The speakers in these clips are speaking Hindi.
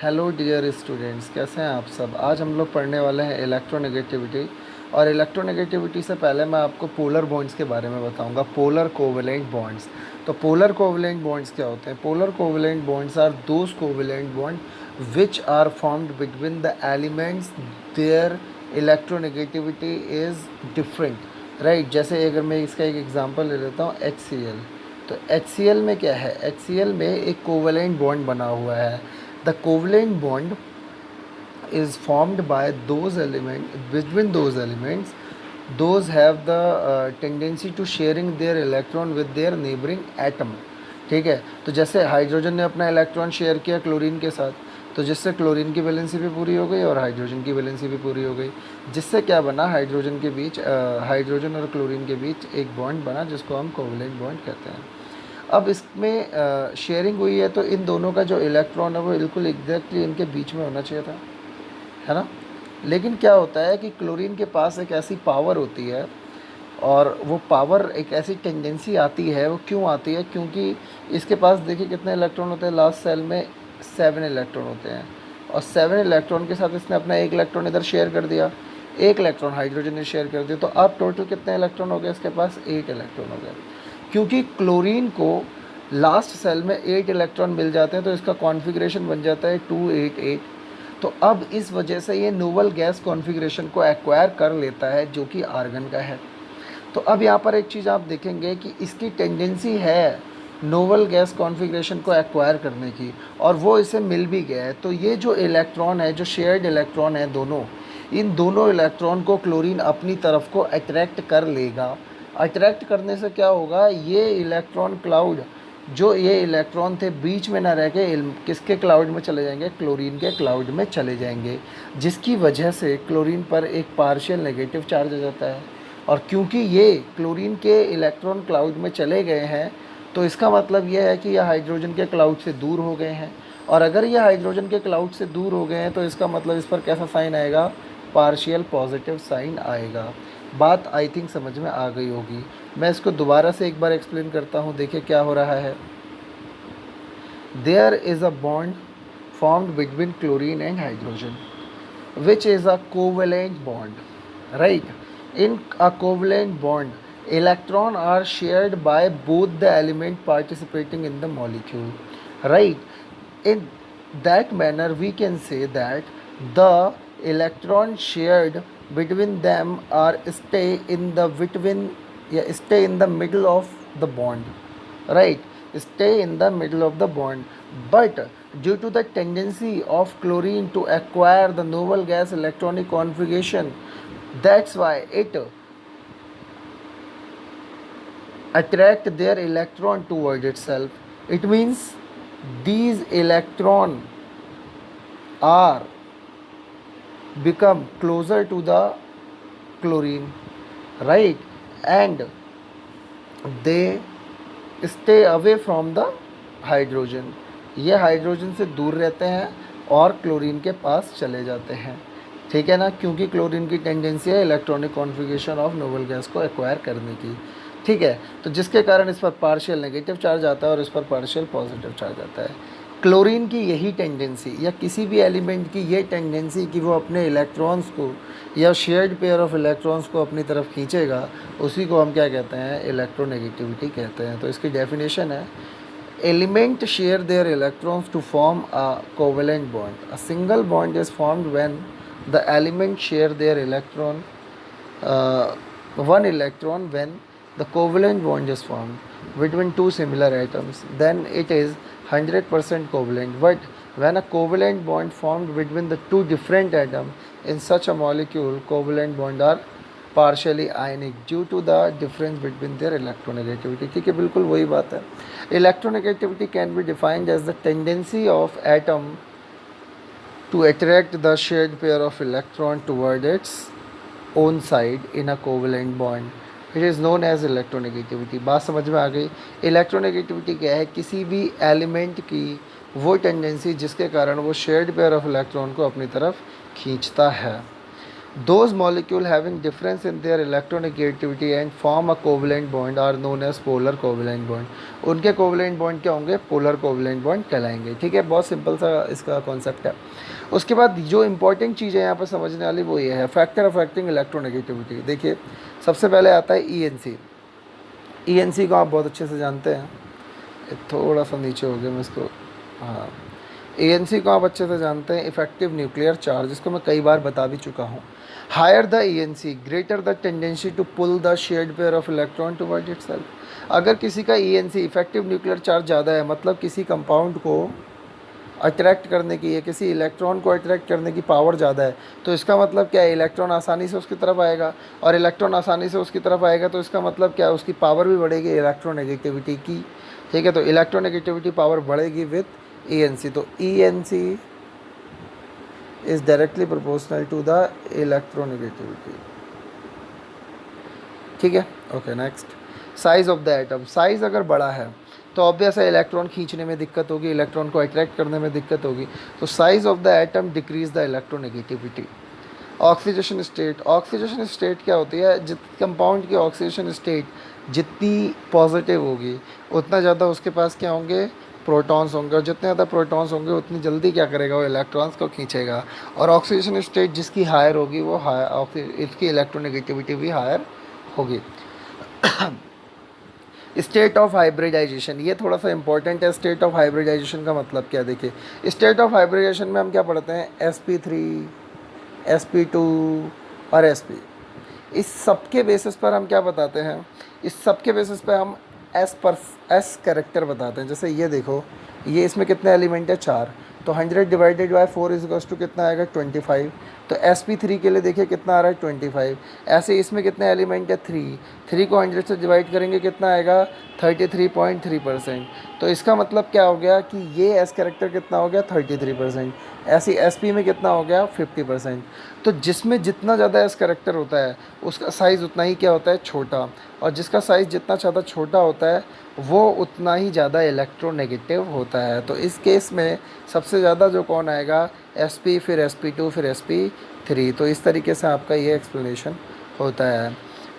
हेलो डियर स्टूडेंट्स, कैसे हैं आप सब। आज हम लोग पढ़ने वाले हैं इलेक्ट्रोनेगेटिविटी। और इलेक्ट्रोनेगेटिविटी से पहले मैं आपको पोलर बॉन्ड्स के बारे में बताऊंगा, पोलर कोवेलेंट बॉन्ड्स। तो पोलर कोवेलेंट बॉन्ड्स क्या होते हैं? Polar covalent bonds are those covalent bond which are formed between the elements their electronegativity is different, right. जैसे अगर मैं इसका एक एग्जांपल ले लेता हूँ, HCl। तो HCl में क्या है? HCl में एक कोवेलेंट बॉन्ड बना हुआ है। The covalent bond is formed by those elements, between those elements, those have the tendency to sharing their electron with their neighboring atom। ठीक है, तो जैसे हाइड्रोजन ने अपना इलेक्ट्रॉन शेयर किया क्लोरीन के साथ, तो जिससे क्लोरीन की वैलेंसी भी पूरी हो गई और हाइड्रोजन की वैलेंसी भी पूरी हो गई, जिससे क्या बना, हाइड्रोजन के बीच हाइड्रोजन और क्लोरीन के बीच एक बॉन्ड बना जिसको हम कोवेलेंट बॉन्ड कहते हैं। अब इसमें शेयरिंग हुई है तो इन दोनों का जो इलेक्ट्रॉन है वो बिल्कुल एग्जैक्टली इनके बीच में होना चाहिए था, है ना। लेकिन क्या होता है कि क्लोरीन के पास एक ऐसी पावर होती है, और वो पावर एक ऐसी टेंडेंसी आती है। वो क्यों आती है? क्योंकि इसके पास देखिए कितने इलेक्ट्रॉन होते हैं, लास्ट सेल में 7 इलेक्ट्रॉन होते हैं। और 7 इलेक्ट्रॉन के साथ इसने अपना एक इलेक्ट्रॉन इधर शेयर कर दिया, एक इलेक्ट्रॉन हाइड्रोजन ने शेयर कर दिया, तो अब टोटल कितने इलेक्ट्रॉन हो गए इसके पास? 8 इलेक्ट्रॉन हो गए। क्योंकि क्लोरीन को लास्ट सेल में 8 इलेक्ट्रॉन मिल जाते हैं तो इसका कॉन्फ़िगरेशन बन जाता है 288। तो अब इस वजह से ये नोबल गैस कॉन्फ़िगरेशन को एक्वायर कर लेता है जो कि आर्गन का है। तो अब यहाँ पर एक चीज़ आप देखेंगे कि इसकी टेंडेंसी है नोबल गैस कॉन्फ़िगरेशन को एक्वायर करने की, और वो इसे मिल भी गया है। तो ये जो इलेक्ट्रॉन है, जो शेयर्ड इलेक्ट्रॉन है दोनों, इन दोनों इलेक्ट्रॉन को क्लोरीन अपनी तरफ को अट्रैक्ट कर लेगा। अट्रैक्ट करने से क्या होगा, ये इलेक्ट्रॉन क्लाउड, जो ये इलेक्ट्रॉन थे बीच में ना रह के किसके क्लाउड में चले जाएंगे? क्लोरीन के क्लाउड में चले जाएंगे, जिसकी वजह से क्लोरीन पर एक पार्शियल नेगेटिव चार्ज आ जाता है। और क्योंकि ये क्लोरीन के इलेक्ट्रॉन क्लाउड में चले गए हैं, तो इसका मतलब ये है कि यह हाइड्रोजन के क्लाउड से दूर हो गए हैं। और अगर ये हाइड्रोजन के क्लाउड से दूर हो गए हैं तो इसका मतलब इस पर कैसा साइन आएगा? पार्शियल पॉजिटिव साइन आएगा। बात आई थिंक समझ में आ गई होगी। मैं इसको दोबारा से एक बार एक्सप्लेन करता हूँ, देखिए क्या हो रहा है। There is a bond formed between chlorine and hydrogen, which is a covalent bond, right? In a covalent bond, electron are shared by both the element participating in the molecule, right? In that manner we can say that the electron shared between them are stay in the between, yeah, stay in the middle of the bond, right? Stay in the middle of the bond. But due to the tendency of chlorine to acquire the noble gas electronic configuration, that's why it attract their electron toward itself. It means these electron are become closer to the chlorine, right? And they stay away from the hydrogen. ये हाइड्रोजन से दूर रहते हैं और क्लोरीन के पास चले जाते हैं, ठीक है ना, क्योंकि क्लोरीन की टेंडेंसी है electronic configuration of noble gas को एक्वायर करने की, ठीक है। तो जिसके कारण इस पर पार्शियल नेगेटिव चार्ज आता है और इस पर पार्शियल पॉजिटिव चार्ज आता है। क्लोरीन की यही टेंडेंसी, या किसी भी एलिमेंट की ये टेंडेंसी कि वो अपने इलेक्ट्रॉन्स को या शेयर्ड पेयर ऑफ इलेक्ट्रॉन्स को अपनी तरफ खींचेगा, उसी को हम क्या कहते हैं? इलेक्ट्रोनेगेटिविटी कहते हैं। तो इसकी डेफिनेशन है, element share their electrons to form a covalent bond. A single bond is formed when the elements share their electron, one electron, when the covalent bond is formed between two similar atoms. Then it is 100% covalent. But when a covalent bond formed between the two different atoms in such a molecule, covalent bond are partially ionic due to the difference between their electronegativity. ठीक है, बिल्कुल वही बात है। Electronegativity can be defined as the tendency of atom to attract the shared pair of electron toward its own side in a covalent bond. It is known as electronegativity. बात समझ में आ गई? इलेक्ट्रोनेगेटिविटी क्या है? किसी भी एलिमेंट की वो टेंडेंसी जिसके कारण वो शेयर्ड पेयर ऑफ इलेक्ट्रॉन को अपनी तरफ खींचता है। Those molecule having difference in their electronegativity and form a covalent bond are known as polar covalent bond. उनके covalent bond क्या होंगे? polar covalent bond कहलाएंगे. ठीक है, बहुत सिंपल सा इसका कॉन्सेप्ट है. उसके बाद जो इंपॉर्टेंट चीज़ है यहाँ पर समझने वाली वो ये है, फैक्टर अफेक्टिंग इलेक्ट्रोनेगेटिविटी. देखिए सबसे पहले आता है ENC. ENC को आप बहुत अच्छे से जानते हैं. थोड़ा सा नीचे हो गया मैं इसको, हाँ. ANC को आप अच्छे से जानते हैं, इफेक्टिव न्यूक्लियर चार्ज, जिसको मैं कई बार बता भी चुका हूँ. Higher the ENC greater the tendency to pull the shared pair of electron toward itself. अगर किसी का ENC इफेक्टिव न्यूक्लियर चार्ज ज़्यादा है, मतलब किसी कंपाउंड को अट्रैक्ट करने की या किसी इलेक्ट्रॉन को अट्रैक्ट करने की पावर ज़्यादा है, तो इसका मतलब क्या है? इलेक्ट्रॉन आसानी से उसकी तरफ आएगा, और इलेक्ट्रॉन आसानी से उसकी तरफ आएगा तो इसका मतलब क्या है? उसकी पावर भी बढ़ेगी इलेक्ट्रोनेगेटिविटी की. ठीक है, तो इलेक्ट्रोनेगेटिविटी पावर बढ़ेगी विथ ENC. तो ENC is directly proportional to the electronegativity. ठीक है, okay. Next, size of the atom. Size अगर बड़ा है तो ऑब्वियस है इलेक्ट्रॉन खींचने में दिक्कत होगी, इलेक्ट्रॉन को अट्रैक्ट करने में दिक्कत होगी. तो size of the atom decrease the electronegativity. Oxidation state. Oxidation state क्या होती है? जित कंपाउंड की ऑक्सीडेशन स्टेट जितनी पॉजिटिव होगी उतना ज़्यादा उसके पास क्या होंगे? प्रोटॉन्स होंगे, और जितने ज़्यादा प्रोटॉन्स होंगे उतनी जल्दी क्या करेगा? वो इलेक्ट्रॉन्स को खींचेगा. और ऑक्सीडेशन स्टेट जिसकी हायर होगी वो इसकी इलेक्ट्रोनेगेटिविटी भी हायर होगी. स्टेट ऑफ हाइब्रिडाइजेशन, ये थोड़ा सा इंपॉर्टेंट है. स्टेट ऑफ हाइब्रिडाइजेशन का मतलब क्या? देखिए, स्टेट ऑफ हाइब्रिडाइजेशन में हम क्या पढ़ते हैं? sp3, sp2 और sp. इस सब के बेसिस पर हम क्या बताते हैं? इस सब के बेसिस पर हम एस कैरेक्टर बताते हैं. जैसे ये देखो, ये इसमें कितने एलिमेंट है? 4. तो 100 divided by 4 is equals to कितना आएगा? 25. तो sp3 के लिए देखिए कितना आ रहा है? 25. ऐसे इसमें कितने एलिमेंट है? 3 को 100 से डिवाइड करेंगे कितना आएगा? 33.3%. तो इसका मतलब क्या हो गया कि ये एस कैरेक्टर कितना हो गया? 33%. ऐसी sp में कितना हो गया? 50%. तो जिसमें जितना ज़्यादा एस कैरेक्टर होता है उसका साइज़ उतना ही क्या होता है? छोटा. और जिसका साइज़ जितना ज़्यादा छोटा होता है वो उतना ही ज़्यादा इलेक्ट्रोनेगेटिव होता है. तो इस केस में सबसे ज़्यादा जो कौन आएगा? sp, फिर sp2, फिर sp3. तो इस तरीके से आपका ये एक्सप्लेनेशन होता है.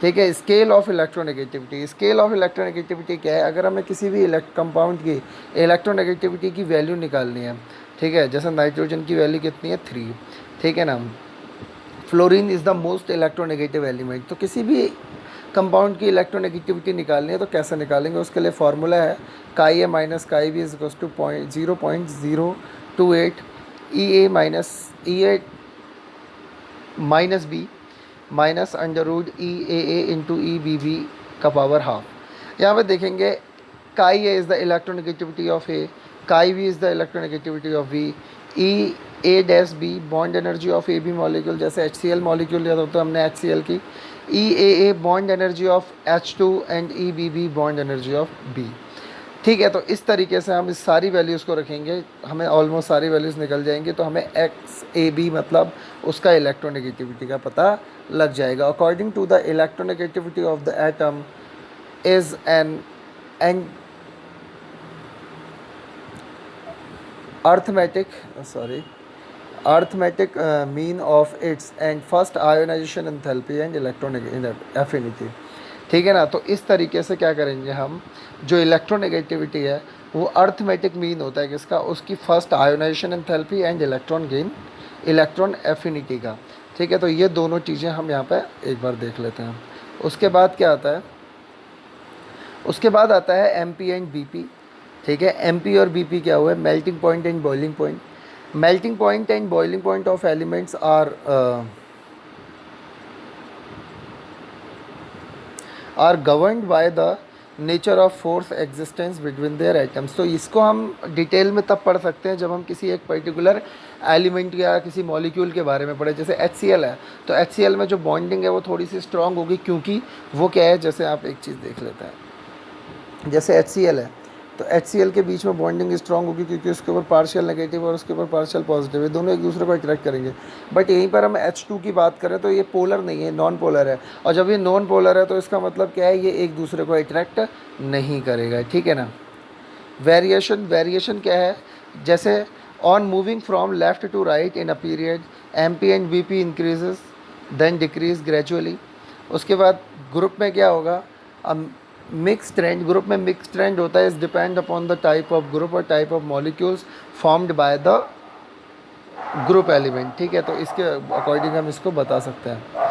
ठीक है. Scale of electronegativity. Scale of electronegativity क्या है? अगर हमें किसी भी कंपाउंड की इलेक्ट्रोनेगेटिविटी की वैल्यू निकालनी है, ठीक है, जैसे नाइट्रोजन की वैल्यू कितनी है? 3. ठीक है ना. Fluorine is the most electronegative element. तो किसी भी कंपाउंड की इलेक्ट्रोनेगेटिविटी निकालनी है तो कैसे निकालेंगे? उसके लिए फार्मूला है chi minus chi B is equals to 0.028 E A minus B minus under root EAA into EBB का पावर हाफ. यहाँ पे देखेंगे chi A is the electronegativity of A, chi B is the electronegativity of B, EA-B bond energy of AB molecule, जैसे HCl मॉलिक्यूल लिया था तो हमने HCl की, EAA bond energy of H2 and EBB bond energy of B. ठीक है. तो इस तरीके से हम इस सारी वैल्यूज़ को रखेंगे, हमें ऑलमोस्ट सारी वैल्यूज़ निकल जाएंगी, तो हमें XAB मतलब उसका इलेक्ट्रोनेगेटिविटी का पता लग जाएगा. According to the electronegativity of the atom is an arithmetic mean of its and first ionization enthalpy and electron affinity. ठीक है ना. तो इस तरीके से क्या करेंगे हम, जो इलेक्ट्रोनेगेटिविटी है वो अर्थमेटिक मीन होता है किसका? उसकी first ionization enthalpy and electron affinity का. ठीक है. तो ये दोनों चीज़ें हम यहाँ पे एक बार देख लेते हैं. उसके बाद क्या आता है? उसके बाद आता है MP एंड BP. ठीक है. MP और BP क्या हुआ है? Melting point and boiling point. Melting point and boiling point of elements are governed by the nature of force existence between their atoms. तो इसको हम डिटेल में तब पढ़ सकते हैं जब हम किसी एक पर्टिकुलर एलिमेंट या किसी मॉलिक्यूल के बारे में पढ़े. जैसे HCl है तो HCl में जो बॉन्डिंग है वो थोड़ी सी स्ट्रांग होगी, क्योंकि वो क्या है? जैसे आप एक चीज़ देख लेते हैं, जैसे HCl है तो HCl के बीच में बॉन्डिंग स्ट्रांग होगी क्योंकि उसके ऊपर पार्शियल नेगेटिव और उसके ऊपर पार्शियल पॉजिटिव है, दोनों एक दूसरे को अट्रैक्ट करेंगे. बट यहीं पर हम H2 की बात करें तो ये पोलर नहीं है, नॉन पोलर है. और जब ये नॉन पोलर है तो इसका मतलब क्या है? ये एक दूसरे को अट्रैक्ट नहीं करेगा. ठीक है ना. वेरिएशन क्या है? जैसे on moving from left to right in a period MP and BP increases then decreases gradually. उसके बाद ग्रुप में क्या होगा, अब मिक्स ट्रेंड, ग्रुप में मिक्स ट्रेंड होता है, is depend upon the type of group और type of molecules formed by the group element, ठीक है। तो इसके अकॉर्डिंग हम इसको बता सकते हैं।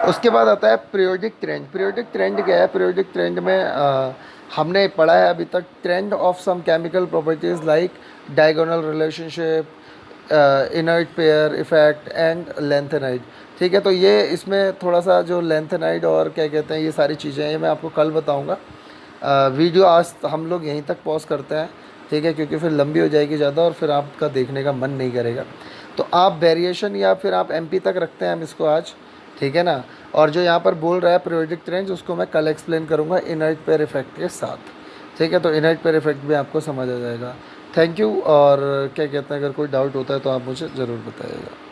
उसके बाद आता है पीरियोडिक ट्रेंड। पीरियोडिक ट्रेंड क्या है, पीरियोडिक ट्रेंड में हमने पढ़ा है अभी तक, trend of some chemical properties like diagonal relationship, inert pair effect and lanthanide, ठीक है। तो ये इसमें थोड़ा सा जो लेंथेनाइड और क्या कहते हैं ये सारी चीज़ें हैं, ये मैं आपको कल बताऊंगा। वीडियो आज हम लोग यहीं तक पॉज करते हैं, ठीक है, क्योंकि फिर लंबी हो जाएगी ज़्यादा और फिर आपका देखने का मन नहीं करेगा। तो आप वेरिएशन या फिर आप एमपी तक रखते हैं हम इसको आज, ठीक है ना। और जो यहाँ पर बोल रहा है पीरियोडिक ट्रेंड्स, उसको मैं कल एक्सप्लेन करूँगा इनर्ट पेयर इफेक्ट के साथ, ठीक है। तो इनर्ट पेयर इफेक्ट भी आपको समझ आ जाएगा। Thank you. और क्या कहते हैं, अगर कोई डाउट होता है तो आप मुझे ज़रूर बताइएगा।